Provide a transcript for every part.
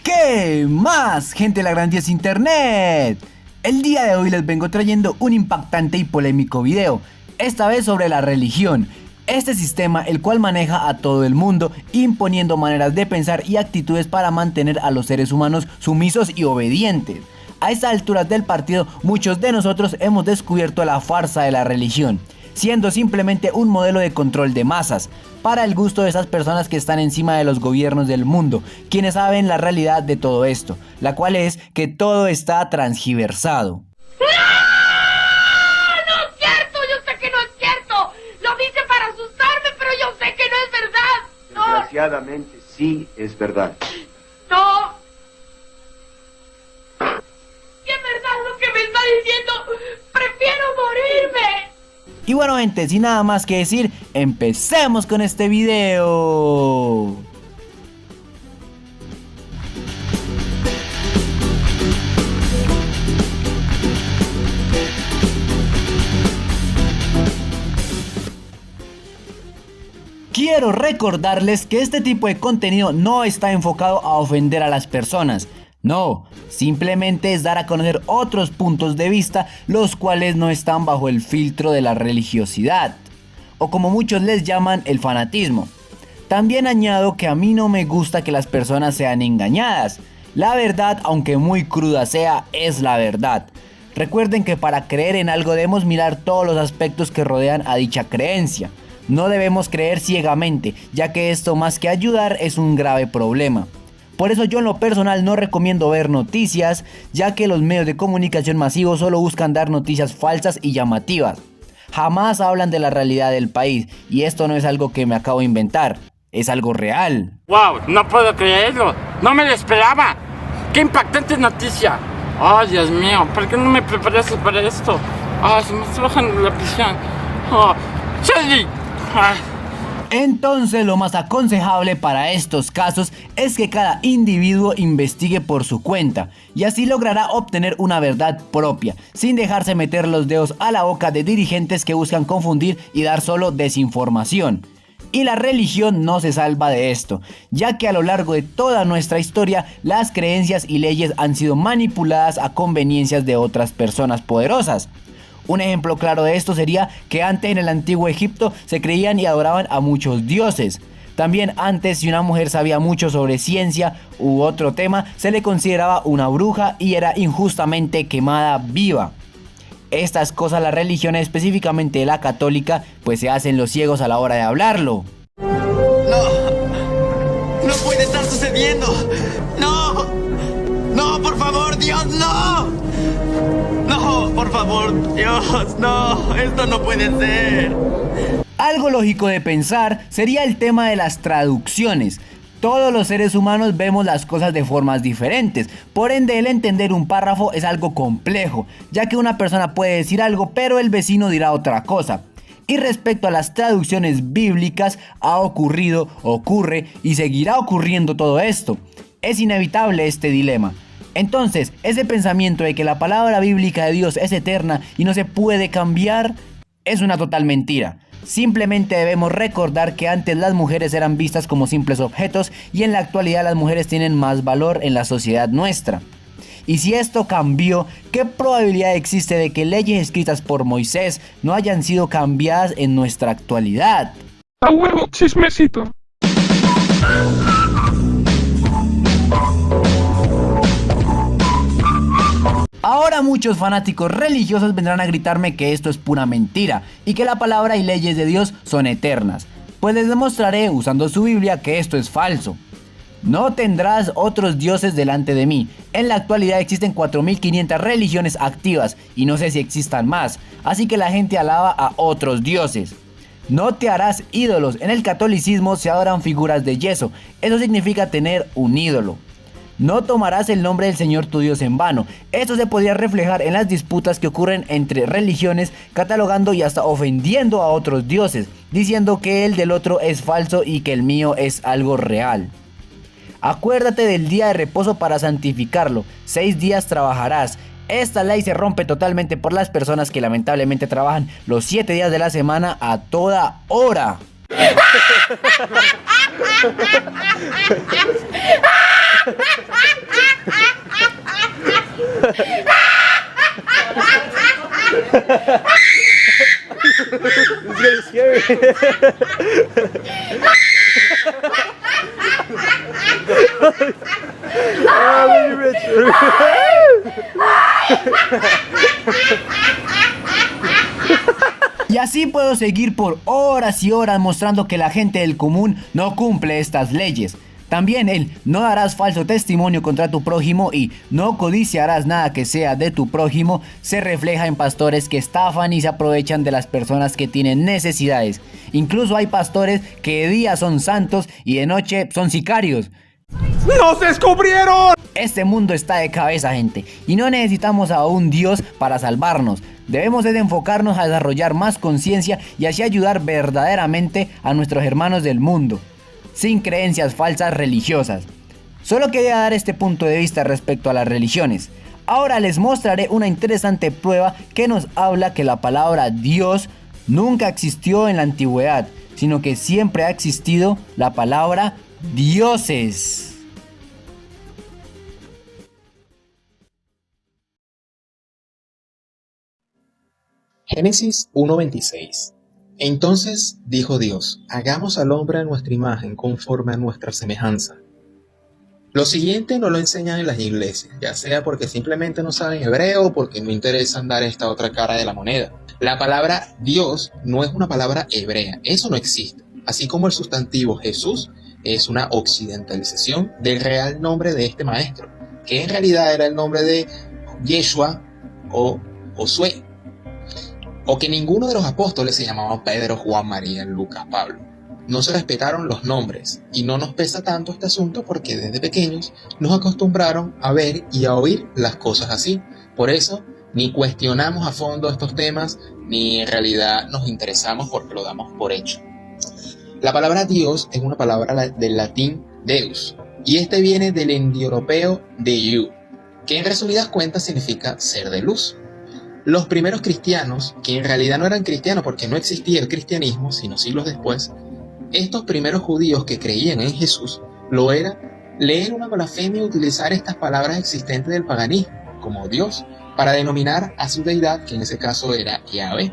¿Qué más, gente de la grandiosa internet? El día de hoy les vengo trayendo un impactante y polémico video, esta vez sobre la religión. Este sistema el cual maneja a todo el mundo, imponiendo maneras de pensar y actitudes para mantener a los seres humanos sumisos y obedientes. A estas alturas del partido, muchos de nosotros hemos descubierto la farsa de la religión, siendo simplemente un modelo de control de masas, para el gusto de esas personas que están encima de los gobiernos del mundo, quienes saben la realidad de todo esto, la cual es que todo está transgiversado. Desgraciadamente sí es verdad. No. ¿Qué es verdad lo que me está diciendo? Prefiero morirme. Y bueno, gente, sin nada más que decir, empecemos con este video. Quiero recordarles que este tipo de contenido no está enfocado a ofender a las personas. No, simplemente es dar a conocer otros puntos de vista, los cuales no están bajo el filtro de la religiosidad, o como muchos les llaman, el fanatismo. También añado que a mí no me gusta que las personas sean engañadas. La verdad, aunque muy cruda sea, es la verdad. Recuerden que para creer en algo debemos mirar todos los aspectos que rodean a dicha creencia. No debemos creer ciegamente, ya que esto más que ayudar es un grave problema. Por eso yo en lo personal no recomiendo ver noticias, ya que los medios de comunicación masivos solo buscan dar noticias falsas y llamativas. Jamás hablan de la realidad del país, y esto no es algo que me acabo de inventar, es algo real. ¡Wow! No puedo creerlo, no me lo esperaba. ¡Qué impactante noticia! ¡Oh, Dios mío! ¿Por qué no me preparaste para esto? ¡Ah, se me está bajando la presión! ¡Oh, Charlie! Entonces lo más aconsejable para estos casos es que cada individuo investigue por su cuenta y así logrará obtener una verdad propia, sin dejarse meter los dedos a la boca de dirigentes que buscan confundir y dar solo desinformación. Y la religión no se salva de esto, ya que a lo largo de toda nuestra historia las creencias y leyes han sido manipuladas a conveniencias de otras personas poderosas. Un ejemplo claro de esto sería que antes en el antiguo Egipto se creían y adoraban a muchos dioses. También antes, si una mujer sabía mucho sobre ciencia u otro tema, se le consideraba una bruja y era injustamente quemada viva. Estas cosas la religión, específicamente la católica, pues se hacen los ciegos a la hora de hablarlo. No puede estar sucediendo. No, por favor, Dios, no. No, por favor, Dios, no, esto no puede ser. Algo lógico de pensar sería el tema de las traducciones. Todos los seres humanos vemos las cosas de formas diferentes, por ende el entender un párrafo es algo complejo, ya que una persona puede decir algo pero el vecino dirá otra cosa. Y respecto a las traducciones bíblicas, ha ocurrido, ocurre y seguirá ocurriendo todo esto. Es inevitable este dilema. Entonces, ese pensamiento de que la palabra bíblica de Dios es eterna y no se puede cambiar, es una total mentira. Simplemente debemos recordar que antes las mujeres eran vistas como simples objetos y en la actualidad las mujeres tienen más valor en la sociedad nuestra. Y si esto cambió, ¿qué probabilidad existe de que leyes escritas por Moisés no hayan sido cambiadas en nuestra actualidad? ¡A huevo, chismecito! Ahora muchos fanáticos religiosos vendrán a gritarme que esto es pura mentira y que la palabra y leyes de Dios son eternas. Pues les demostraré usando su Biblia que esto es falso. No tendrás otros dioses delante de mí. En la actualidad existen 4500 religiones activas y no sé si existan más, así que la gente alaba a otros dioses. No te harás ídolos. En el catolicismo se adoran figuras de yeso, eso significa tener un ídolo. No tomarás el nombre del Señor tu Dios en vano. Esto se podría reflejar en las disputas que ocurren entre religiones, catalogando y hasta ofendiendo a otros dioses, diciendo que el del otro es falso y que el mío es algo real. Acuérdate del día de reposo para santificarlo. 6 días trabajarás. Esta ley se rompe totalmente por las personas que lamentablemente trabajan los 7 días de la semana a toda hora. Y así puedo seguir por horas y horas mostrando que la gente del común no cumple estas leyes. También el no darás falso testimonio contra tu prójimo y no codiciarás nada que sea de tu prójimo se refleja en pastores que estafan y se aprovechan de las personas que tienen necesidades. Incluso hay pastores que de día son santos y de noche son sicarios. ¡Nos descubrieron! Este mundo está de cabeza, gente, y no necesitamos a un Dios para salvarnos. Debemos de enfocarnos a desarrollar más conciencia y así ayudar verdaderamente a nuestros hermanos del mundo, sin creencias falsas religiosas. Solo quería dar este punto de vista respecto a las religiones. Ahora les mostraré una interesante prueba que nos habla que la palabra Dios nunca existió en la antigüedad, sino que siempre ha existido la palabra dioses. Génesis 1:26. Entonces dijo Dios, hagamos al hombre a nuestra imagen, conforme a nuestra semejanza. Lo siguiente no lo enseñan en las iglesias, ya sea porque simplemente no saben hebreo o porque no interesan dar esta otra cara de la moneda. La palabra Dios no es una palabra hebrea, eso no existe. Así como el sustantivo Jesús es una occidentalización del real nombre de este maestro, que en realidad era el nombre de Yeshua o Josué. O que ninguno de los apóstoles se llamaba Pedro, Juan, María, Lucas, Pablo. No se respetaron los nombres y no nos pesa tanto este asunto porque desde pequeños nos acostumbraron a ver y a oír las cosas así. Por eso ni cuestionamos a fondo estos temas ni en realidad nos interesamos porque lo damos por hecho. La palabra Dios es una palabra del latín Deus y este viene del indoeuropeo Deu, que en resumidas cuentas significa ser de luz. Los primeros cristianos, que en realidad no eran cristianos porque no existía el cristianismo, sino siglos después, estos primeros judíos que creían en Jesús, lo era leer una blasfemia utilizar estas palabras existentes del paganismo, como Dios, para denominar a su deidad, que en ese caso era Yahvé,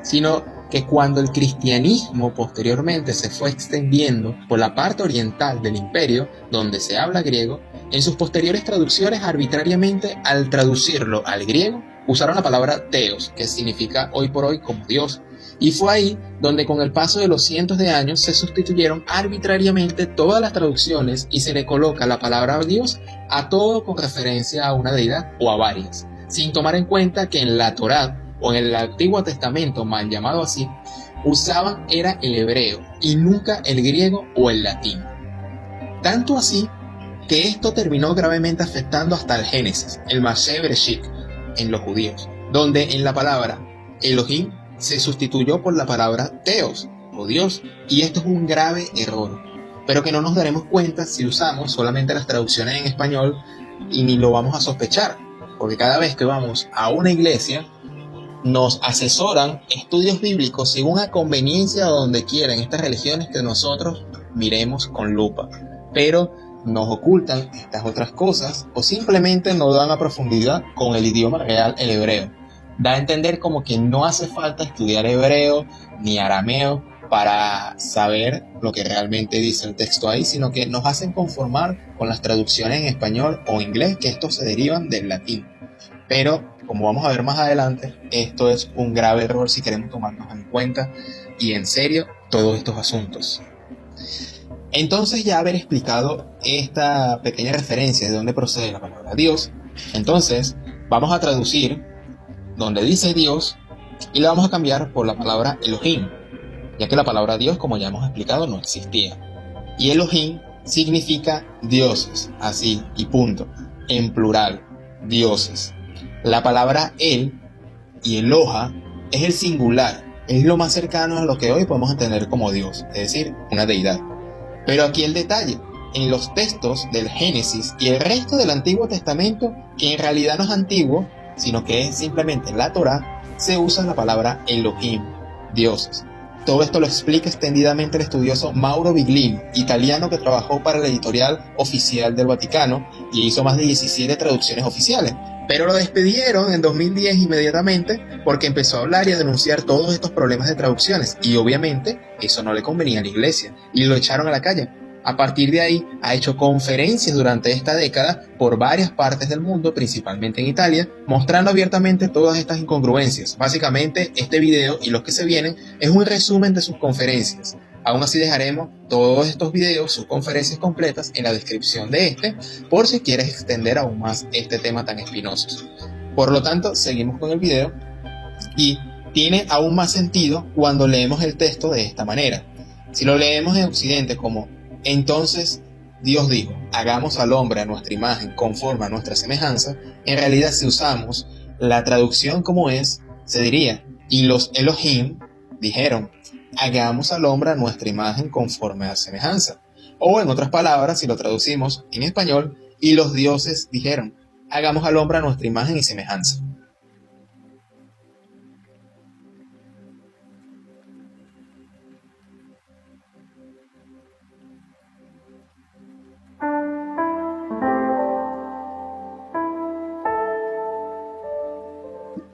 sino que cuando el cristianismo posteriormente se fue extendiendo por la parte oriental del imperio, donde se habla griego, en sus posteriores traducciones arbitrariamente al traducirlo al griego, usaron la palabra Theos, que significa hoy por hoy como Dios, y fue ahí donde con el paso de los cientos de años se sustituyeron arbitrariamente todas las traducciones y se le coloca la palabra Dios a todo con referencia a una deidad o a varias, sin tomar en cuenta que en la Torá o en el Antiguo Testamento, mal llamado así, usaban era el hebreo y nunca el griego o el latín. Tanto así que esto terminó gravemente afectando hasta el Génesis, el Masé Bereshit, en los judíos, donde en la palabra Elohim se sustituyó por la palabra Theos, o Dios, y esto es un grave error, pero que no nos daremos cuenta si usamos solamente las traducciones en español y ni lo vamos a sospechar, porque cada vez que vamos a una iglesia nos asesoran estudios bíblicos según a conveniencia o donde quieran estas religiones que nosotros miremos con lupa, pero nos ocultan estas otras cosas o simplemente no dan a profundidad con el idioma real, el hebreo. Da a entender como que no hace falta estudiar hebreo ni arameo para saber lo que realmente dice el texto ahí, sino que nos hacen conformar con las traducciones en español o inglés, que estos se derivan del latín. Pero, como vamos a ver más adelante, esto es un grave error si queremos tomarnos en cuenta y en serio todos estos asuntos. Entonces, ya haber explicado esta pequeña referencia de dónde procede la palabra Dios, entonces vamos a traducir donde dice Dios y la vamos a cambiar por la palabra Elohim, ya que la palabra Dios, como ya hemos explicado, no existía. Y Elohim significa dioses, así y punto, en plural, dioses. La palabra El y Eloha es el singular, es lo más cercano a lo que hoy podemos entender como Dios, es decir, una deidad. Pero aquí el detalle, en los textos del Génesis y el resto del Antiguo Testamento, que en realidad no es antiguo, sino que es simplemente la Torá, se usa la palabra Elohim, dioses. Todo esto lo explica extendidamente el estudioso Mauro Biglini, italiano que trabajó para la editorial oficial del Vaticano y hizo más de 17 traducciones oficiales, Pero lo despidieron en 2010 inmediatamente porque empezó a hablar y a denunciar todos estos problemas de traducciones, y obviamente eso no le convenía a la iglesia y lo echaron a la calle. A partir de ahí ha hecho conferencias durante esta década por varias partes del mundo, principalmente en Italia, mostrando abiertamente todas estas incongruencias. Básicamente este video y los que se vienen es un resumen de sus conferencias. Aún así dejaremos todos estos videos, sus conferencias completas, en la descripción de este, por si quieres extender aún más este tema tan espinoso. Por lo tanto, seguimos con el video, y tiene aún más sentido cuando leemos el texto de esta manera. Si lo leemos en Occidente como: entonces Dios dijo, hagamos al hombre a nuestra imagen, conforme a nuestra semejanza, en realidad si usamos la traducción como es, se diría: y los Elohim dijeron, hagamos al hombre a nuestra imagen conforme a semejanza. O en otras palabras, si lo traducimos en español, y los dioses dijeron, hagamos al hombre a nuestra imagen y semejanza.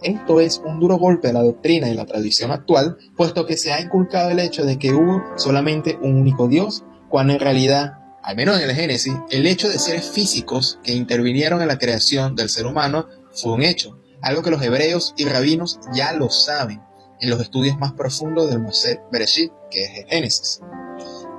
Esto es un duro golpe a la doctrina y la tradición actual, puesto que se ha inculcado el hecho de que hubo solamente un único Dios, cuando en realidad, al menos en el Génesis, el hecho de seres físicos que intervinieron en la creación del ser humano fue un hecho, algo que los hebreos y rabinos ya lo saben en los estudios más profundos del Moshe Bereshit, que es el Génesis.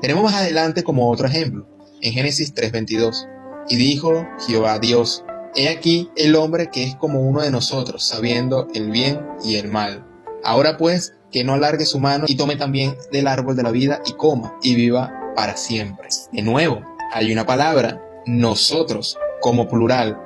Tenemos más adelante como otro ejemplo, en Génesis 3:22, y dijo Jehová Dios, he aquí el hombre que es como uno de nosotros, sabiendo el bien y el mal. Ahora pues, que no alargue su mano y tome también del árbol de la vida y coma y viva para siempre. De nuevo, hay una palabra, nosotros, como plural,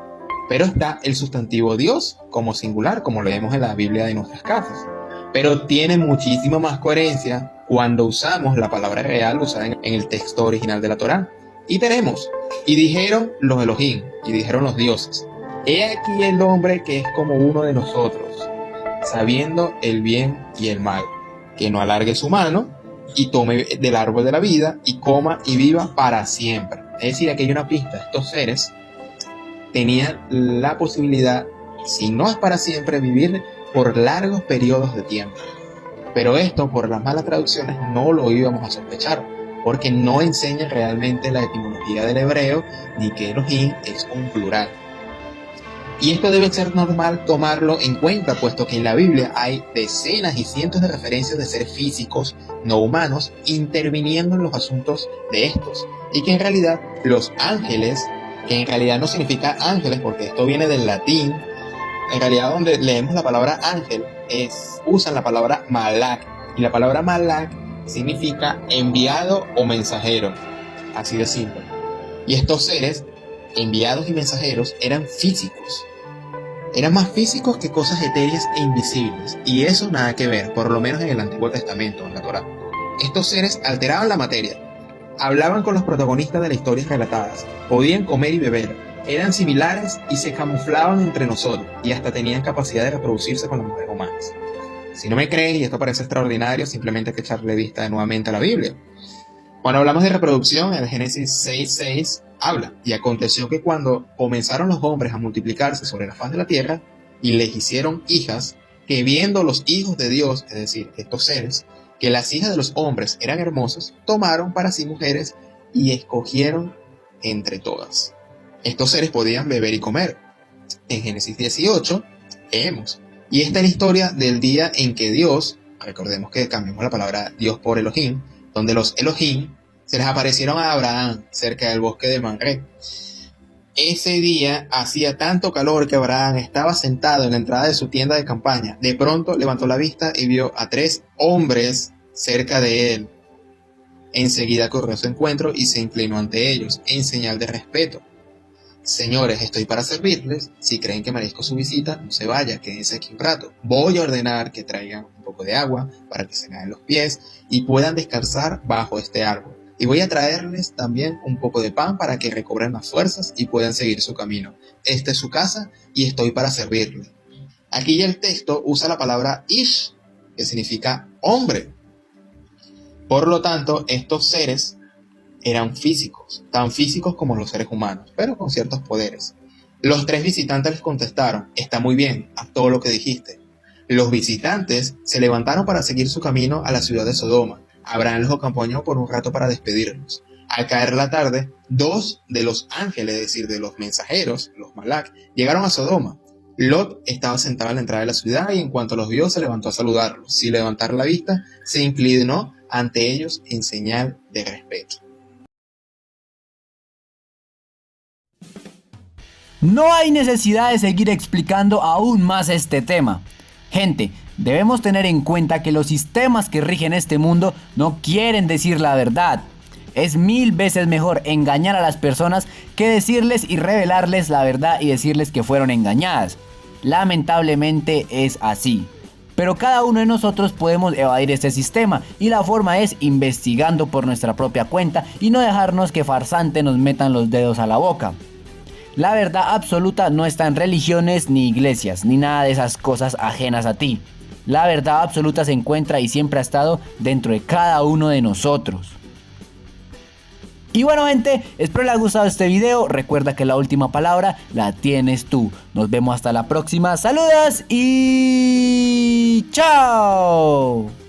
pero está el sustantivo Dios como singular, como leemos en la Biblia de nuestras casas. Pero tiene muchísima más coherencia cuando usamos la palabra real usada en el texto original de la Torá. Y tenemos, y dijeron los Elohim, y dijeron los dioses, he aquí el hombre que es como uno de nosotros, sabiendo el bien y el mal, que no alargue su mano, y tome del árbol de la vida, y coma y viva para siempre. Es decir, aquí hay una pista, estos seres tenían la posibilidad, si no es para siempre, vivir por largos periodos de tiempo. Pero esto, por las malas traducciones, no lo íbamos a sospechar, porque no enseña realmente la etimología del hebreo, ni que Elohim es un plural. Y esto debe ser normal tomarlo en cuenta, puesto que en la Biblia hay decenas y cientos de referencias de seres físicos, no humanos, interviniendo en los asuntos de estos. Y que en realidad los ángeles, que en realidad no significa ángeles, porque esto viene del latín, en realidad donde leemos la palabra ángel, usan la palabra malak, y la palabra malak significa enviado o mensajero, así de simple. Y estos seres, enviados y mensajeros, eran físicos. Eran más físicos que cosas etéreas e invisibles, y eso nada que ver, por lo menos en el Antiguo Testamento, en la Torá. Estos seres alteraban la materia, hablaban con los protagonistas de las historias relatadas, podían comer y beber, eran similares y se camuflaban entre nosotros, y hasta tenían capacidad de reproducirse con las mujeres humanas. Si no me crees y esto parece extraordinario, simplemente hay que echarle vista nuevamente a la Biblia. Cuando hablamos de reproducción, en el Génesis 6:6 habla, y aconteció que cuando comenzaron los hombres a multiplicarse sobre la faz de la tierra, y les hicieron hijas, que viendo los hijos de Dios, es decir, estos seres, que las hijas de los hombres eran hermosas, tomaron para sí mujeres y escogieron entre todas. Estos seres podían beber y comer. En Génesis 18 leemos, y esta es la historia del día en que Dios, recordemos que cambiamos la palabra Dios por Elohim, donde los Elohim se les aparecieron a Abraham cerca del bosque de Mamre. Ese día hacía tanto calor que Abraham estaba sentado en la entrada de su tienda de campaña. De pronto levantó la vista y vio a 3 hombres cerca de él. Enseguida corrió a su encuentro y se inclinó ante ellos en señal de respeto. Señores, estoy para servirles. Si creen que merezco su visita, no se vaya, quédense aquí un rato. Voy a ordenar que traigan un poco de agua para que se laven los pies y puedan descansar bajo este árbol. Y voy a traerles también un poco de pan para que recobren las fuerzas y puedan seguir su camino. Esta es su casa y estoy para servirles. Aquí ya el texto usa la palabra ish, que significa hombre. Por lo tanto, estos seres eran físicos, tan físicos como los seres humanos, pero con ciertos poderes. Los 3 visitantes les contestaron: está muy bien, haz todo lo que dijiste. Los visitantes se levantaron para seguir su camino a la ciudad de Sodoma. Abraham los acompañó por un rato para despedirlos. Al caer la tarde, 2 de los ángeles, es decir, de los mensajeros, los Malak, llegaron a Sodoma. Lot estaba sentado a la entrada de la ciudad y en cuanto los vio se levantó a saludarlos. Sin levantar la vista, se inclinó ante ellos en señal de respeto. No hay necesidad de seguir explicando aún más este tema. Gente, debemos tener en cuenta que los sistemas que rigen este mundo no quieren decir la verdad. Es 1000 veces mejor engañar a las personas que decirles y revelarles la verdad y decirles que fueron engañadas. Lamentablemente es así. Pero cada uno de nosotros podemos evadir este sistema y la forma es investigando por nuestra propia cuenta y no dejarnos que farsantes nos metan los dedos a la boca. La verdad absoluta no está en religiones ni iglesias, ni nada de esas cosas ajenas a ti. La verdad absoluta se encuentra y siempre ha estado dentro de cada uno de nosotros. Y bueno, gente, espero les haya gustado este video. Recuerda que la última palabra la tienes tú. Nos vemos hasta la próxima. Saludos y chao.